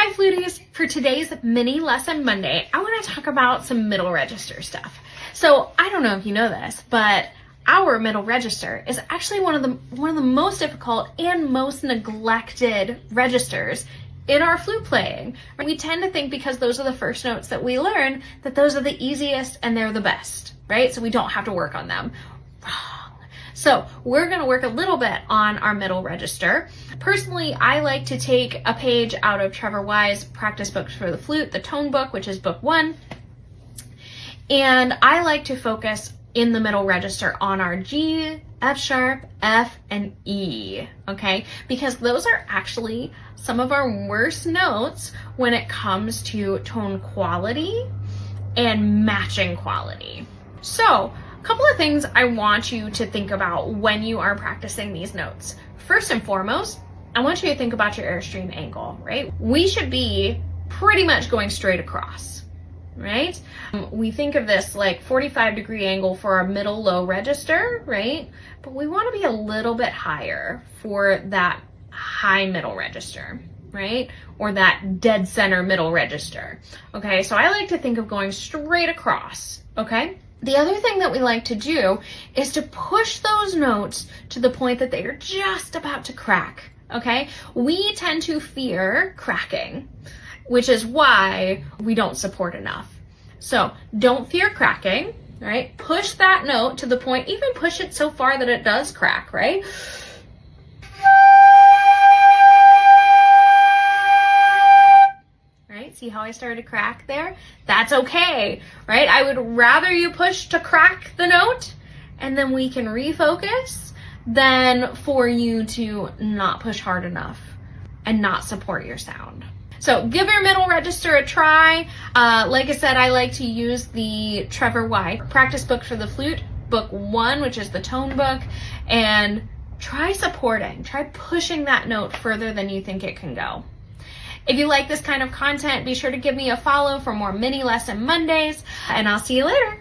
Hi Fluties! For today's mini lesson Monday, I want to talk about some middle register stuff. So I don't know if you know this, but our middle register is actually one of the most difficult and most neglected registers in our flute playing. We tend to think because those are the first notes that we learn that those are the easiest and they're the best, right? So we don't have to work on them. So we're going to work a little bit on our middle register. Personally, I like to take a page out of Trevor Wise' practice books for the flute, the tone book, which is book 1. And I like to focus in the middle register on our G, F sharp, F, and E, okay? Because those are actually some of our worst notes when it comes to tone quality and matching quality. So, a couple of things I want you to think about when you are practicing these notes. First and foremost, I want you to think about your airstream angle, right? We should be pretty much going straight across, right? We think of this like 45-degree angle for our middle low register, right? But we want to be a little bit higher for that high middle register, right? Or that dead center middle register, okay? So I like to think of going straight across, okay? The other thing that we like to do is to push those notes to the point that they are just about to crack, okay? We tend to fear cracking, which is why we don't support enough. So don't fear cracking, right? Push that note to the point, even push it so far that it does crack, right? See how I started to crack there? That's okay, right? I would rather you push to crack the note and then we can refocus than for you to not push hard enough and not support your sound. So give your middle register a try. Like I said, I like to use the Trevor Wise practice book for the flute, book 1, which is the tone book, and try supporting, try pushing that note further than you think it can go. If you like this kind of content, be sure to give me a follow for more mini lesson Mondays, and I'll see you later.